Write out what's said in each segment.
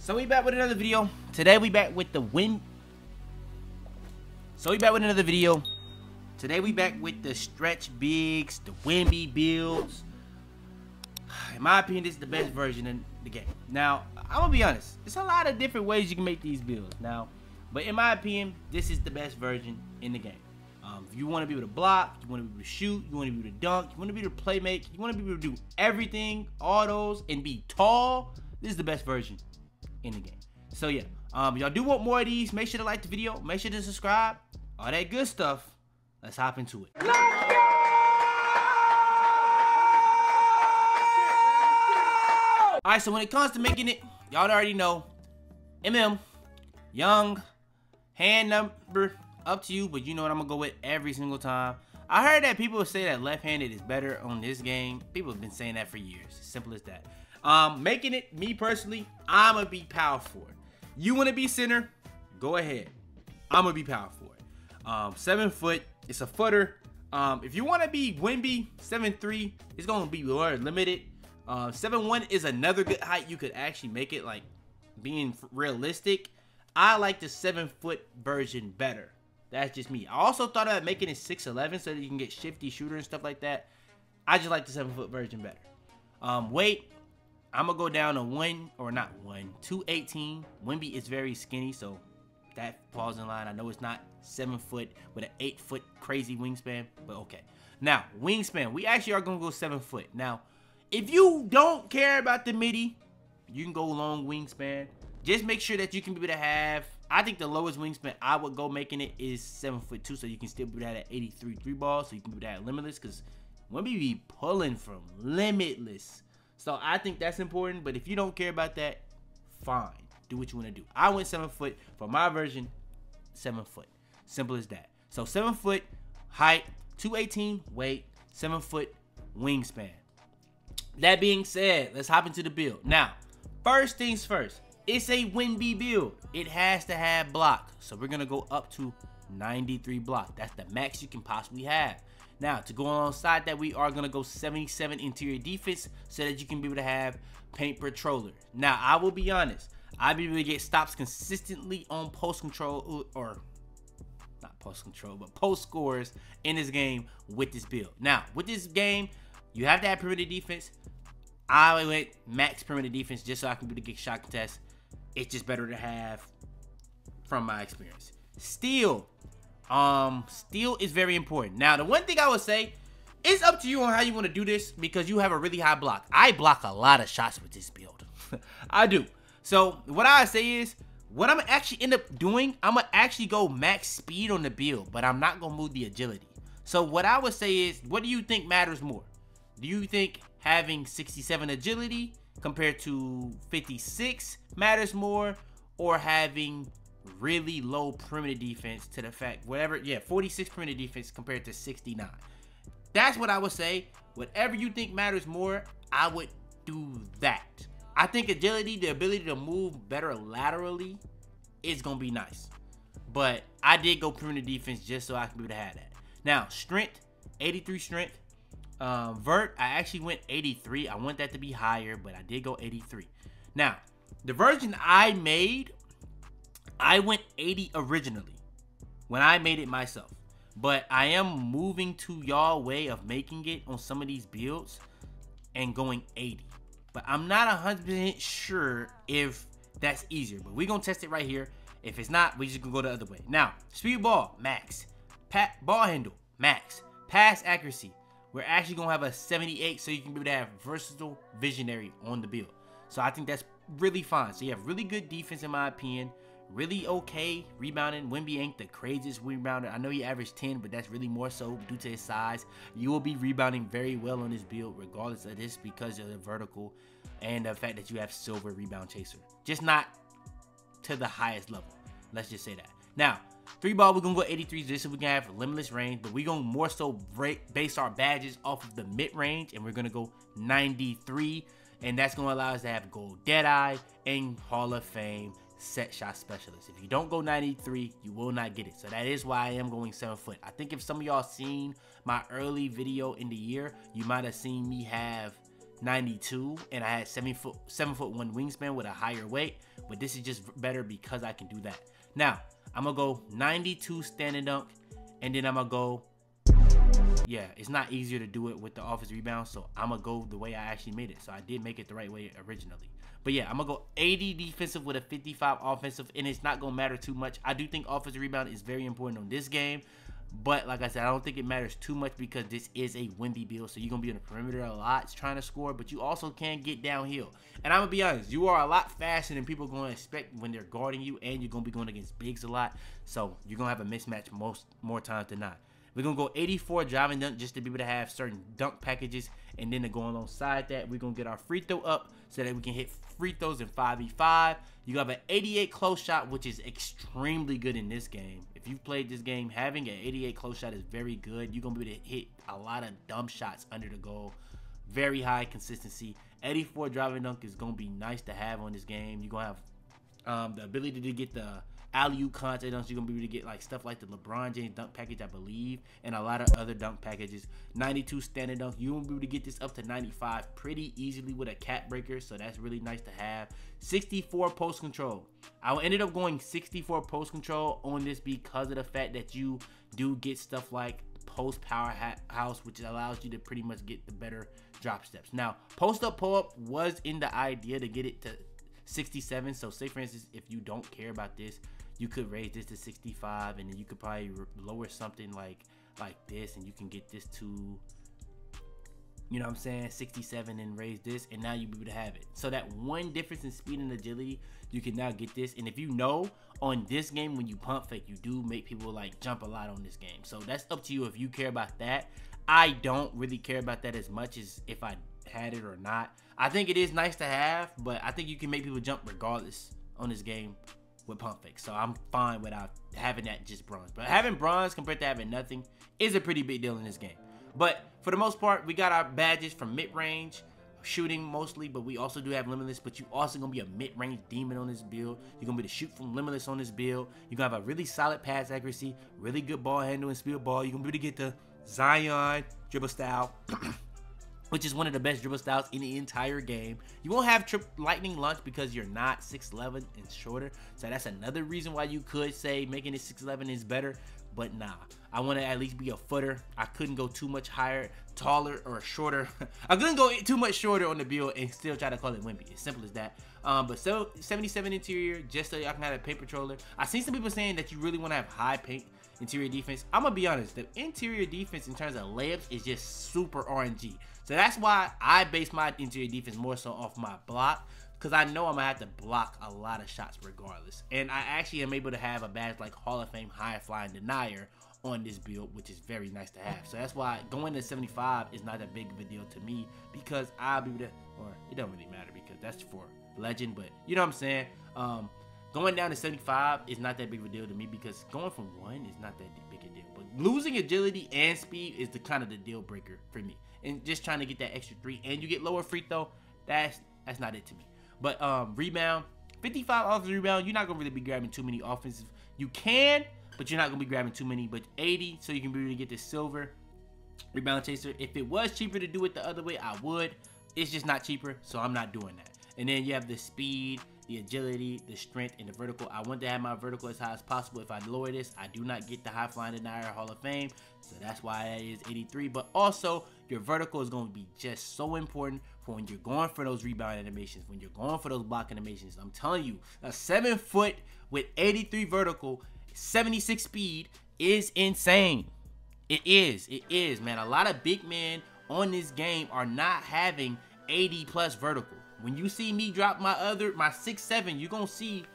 So we back with another video. Today we back with the Today we back with the stretch bigs, the wemby builds. In my opinion, this is the best version in the game. Now, I'm gonna be honest. There's a lot of different ways you can make these builds now, but in my opinion, this is the best version in the game. If you want to be able to block, you want to be able to shoot, you want to be able to dunk, you want to be able to play make, you want to be able to do everything, all those, and be tall, this is the best version in the game. So yeah, y'all do want more of these, make sure to like the video, make sure to subscribe, all that good stuff. Let's hop into it. Alright, so when it comes to making it, y'all already know, young, hand number, up to you, but you know what I'm gonna go with every single time. I heard that people say that left-handed is better on this game. People have been saying that for years. Simple as that. Making it, me personally, I'm gonna be power forward. You wanna be center, go ahead. I'm gonna be power forward. 7 foot, it's a footer. If you wanna be wemby, 7'3", it's gonna be more limited. 7'1" is another good height. You could actually make it, like, being realistic. I like the 7 foot version better. That's just me. I also thought about making it 6'11" so that you can get shifty shooter and stuff like that. I just like the 7 foot version better. Weight, I'm gonna go down to 218. Wemby is very skinny, so that falls in line. I know it's not 7 foot with an 8 foot crazy wingspan, but okay. Now, wingspan, we actually are gonna go 7 foot. Now, if you don't care about the midi, you can go long wingspan. Just make sure that you can be able to have, I think the lowest wingspan I would go making it is 7'2", so you can still be able to have that 83 3 ball, so you can be able to have limitless, because Wemby be pulling from limitless. So I think that's important, but if you don't care about that, fine. Do what you want to do. I went 7 foot for my version, 7 foot. Simple as that. So 7 foot height, 218 weight, 7 foot wingspan. That being said, let's hop into the build. Now, first things first. It's a wemby build. It has to have block. So we're going to go up to 93 block. That's the max you can possibly have. Now, to go alongside that, we are going to go 77 interior defense so that you can be able to have paint patroller. Now, I will be honest. I'll be able to get stops consistently on post control, or not post control, but post scores in this game with this build. Now, with this game, you have to have perimeter defense. I went max perimeter defense just so I can be able to get shot contest. It's just better to have from my experience. Steal. Steal is very important. Now, the one thing I would say, it's up to you on how you want to do this because you have a really high block. I block a lot of shots with this build. I do. So, what I say is, what I'm actually end up doing, I'm going to actually go max speed on the build, but I'm not going to move the agility. So, what I would say is, what do you think matters more? Do you think having 67 agility compared to 56 matters more, or having really low perimeter defense to the fact, 46 perimeter defense compared to 69? That's what I would say. Whatever you think matters more, I would do that. I think agility, the ability to move better laterally, is going to be nice. But I did go perimeter defense just so I can be able to have that. Now, strength, 83 strength. Vert, I actually went 83. I want that to be higher, but I did go 83. Now, the version I made, I went 80 originally when I made it myself. But I am moving to y'all way of making it on some of these builds and going 80. But I'm not 100% sure if that's easier. But we're going to test it right here. If it's not, we just going to go the other way. Now, speed ball, max. Ball handle, max. Pass accuracy. We're actually going to have a 78, so you can be able to have versatile visionary on the build. So I think that's really fine. So you have really good defense in my opinion. Really okay rebounding. Wemby ain't the craziest rebounder. I know he averaged 10, but that's really more so due to his size. You will be rebounding very well on this build regardless of this because of the vertical and the fact that you have silver rebound chaser. Just not to the highest level. Let's just say that. Now, 3 ball, we're going to go 83 just so we can have limitless range, but we're going to more so base our badges off of the mid-range, and we're going to go 93, and that's going to allow us to have gold Deadeye and Hall of Fame set shot specialist. If you don't go 93, you will not get it. So that is why I am going 7 foot. I think if some of y'all seen my early video in the year, you might have seen me have 92 and I had 7'1" wingspan with a higher weight, but this is just better because I can do that. Now, I'm gonna go 92 standing dunk, and then I'm gonna go, yeah, it's not easier to do it with the offensive rebound, so I'm gonna go the way I actually made it. So I did make it the right way originally. But yeah, I'm gonna go 80 defensive with a 55 offensive, and it's not gonna matter too much. I do think offensive rebound is very important on this game, but like I said, I don't think it matters too much because this is a wemby build, so you're gonna be on the perimeter a lot trying to score, but you also can get downhill. And I'm gonna be honest, you are a lot faster than people are gonna expect when they're guarding you, and you're gonna be going against bigs a lot, so you're gonna have a mismatch more times than not. We're going to go 84 driving dunk just to be able to have certain dunk packages. And then to go alongside that, we're going to get our free throw up so that we can hit free throws in 5v5. You have an 88 close shot, which is extremely good in this game. If you've played this game, having an 88 close shot is very good. You're going to be able to hit a lot of dumb shots under the goal. Very high consistency. 84 driving dunk is going to be nice to have on this game. You're going to have the ability to get the alley-oop content dunks. You're gonna be able to get like stuff like the LeBron James dunk package, I believe, and a lot of other dunk packages. 92 standing dunk, you're gonna be able to get this up to 95 pretty easily with a cap breaker, so that's really nice to have. 64 post control. I ended up going 64 post control on this because of the fact that you do get stuff like post powerhouse, which allows you to pretty much get the better drop steps. Now, post up pull up was in the idea to get it to 67, so say for instance if you don't care about this, you could raise this to 65, and then you could probably lower something like this, and you can get this to, you know what I'm saying, 67, and raise this, and now you'll be able to have it. So that one difference in speed and agility, you can now get this. And if you know, on this game when you pump fake, you do make people like jump a lot on this game, so that's up to you if you care about that. I don't really care about that as much as if I had it or not. I think it is nice to have, but I think you can make people jump regardless on this game with pump fake, so I'm fine without having that just bronze. But having bronze compared to having nothing is a pretty big deal in this game. But for the most part, we got our badges from mid-range shooting mostly, but we also do have limitless. But you also gonna be a mid-range demon on this build. You're gonna be able to shoot from limitless on this build. You're gonna have a really solid pass accuracy, really good ball handling, speed ball. You're gonna be able to get the Zion dribble style which is one of the best dribble styles in the entire game. You won't have lightning launch because you're not 6'11" and shorter, so that's another reason why you could say making it 6'11" is better, but nah. I want to at least be a footer. I couldn't go too much higher, taller, or shorter. I couldn't go too much shorter on the build and still try to call it wimpy. As simple as that. But so 77 interior, just so y'all can have a paint controller. I've seen some people saying that you really want to have high paint interior defense. I'm gonna be honest, the interior defense in terms of layups is just super RNG. So that's why I base my interior defense more so off my block, because I know I'm gonna have to block a lot of shots regardless. And I actually am able to have a badge like Hall of Fame high flying denier on this build, which is very nice to have. So that's why going to 75 is not that big of a deal to me, because I'll be able to, or it don't really matter because that's for legend, but you know what I'm saying. Going down to 75 is not that big of a deal to me, because going from 1 is not that big a deal. But losing agility and speed is the kind of the deal breaker for me. And just trying to get that extra 3, and you get lower free throw, that's not it to me. But rebound, 55 offensive rebound, you're not gonna really be grabbing too many offensive. You can, but you're not gonna be grabbing too many. But 80, so you can be able to get this silver rebound chaser. If it was cheaper to do it the other way, I would. It's just not cheaper, so I'm not doing that. And then you have the speed, the agility, the strength, and the vertical. I want to have my vertical as high as possible. If I lower this, I do not get the high flying denier Hall of Fame, so that's why it is 83. But also, your vertical is going to be just so important for when you're going for those rebound animations, when you're going for those block animations. I'm telling you, a 7 foot with 83 vertical, 76 speed is insane. It is, man. A lot of big men on this game are not having 80 plus vertical. When you see me drop my 6'7", you're going to see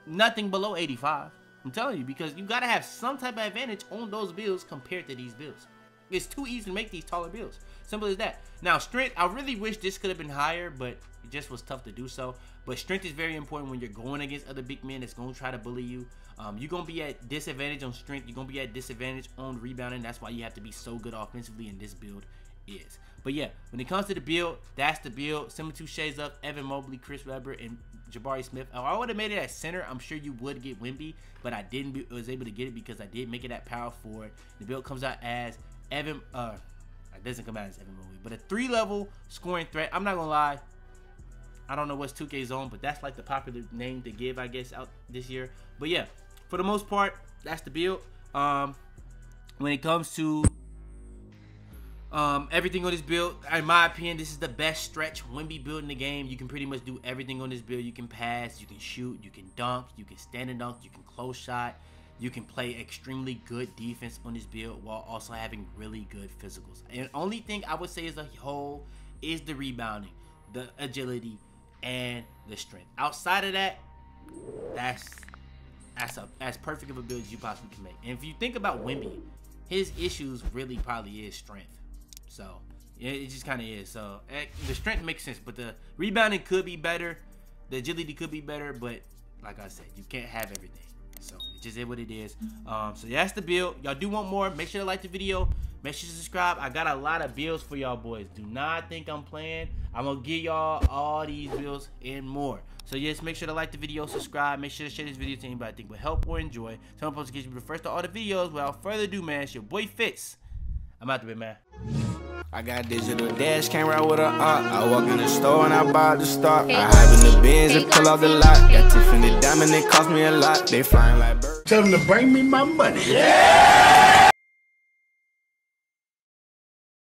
nothing below 85. I'm telling you, because you got to have some type of advantage on those builds compared to these builds. It's too easy to make these taller builds. Simple as that. Now, strength, I really wish this could have been higher, but it just was tough to do so. But strength is very important when you're going against other big men that's going to try to bully you. You're going to be at disadvantage on strength. You're going to be at disadvantage on rebounding. That's why you have to be so good offensively, in this build is. But yeah, when it comes to the build, that's the build. Similar to Shades Up, Evan Mobley, Chris Webber, and Jabari Smith. If I would have made it at center, I'm sure you would get Wemby, but I was able to get it because I did make it at power forward. The build comes out as Evan, I It doesn't come out as MMOE, but a 3-level scoring threat. I'm not gonna lie, I don't know what's 2K Zone, but that's like the popular name to give, I guess, out this year. But yeah, for the most part, that's the build. When it comes to everything on this build, in my opinion, this is the best stretch wemby build in the game. You can pretty much do everything on this build. You can pass, you can shoot, you can dunk, you can stand and dunk, you can close shot. You can play extremely good defense on this build while also having really good physicals. And the only thing I would say as a whole is the rebounding, the agility, and the strength. Outside of that, that's as perfect of a build as you possibly can make. And if you think about Wemby, his issues really probably is strength. So it just kind of is. So the strength makes sense, but the rebounding could be better, the agility could be better, but like I said, you can't have everything. So it just is what it is. So yeah, that's the build. Y'all do want more, make sure to like the video, make sure to subscribe. I got a lot of builds for y'all boys. Do not think I'm playing. I'm gonna give y'all all these builds and more. So yes, make sure to like the video, subscribe, make sure to share this video to anybody I think will help or enjoy. Turn on notifications to be the first to all the videos. Without further ado, man, it's your boy Fitz. I'm out the way, man. I got digital dash, came right with a I walk in the store and I buy the stock. I hide in the bins and pull out the lot. Got Tiffany diamond, it cost me a lot. They flying like birds. Tell them to bring me my money. Yeah!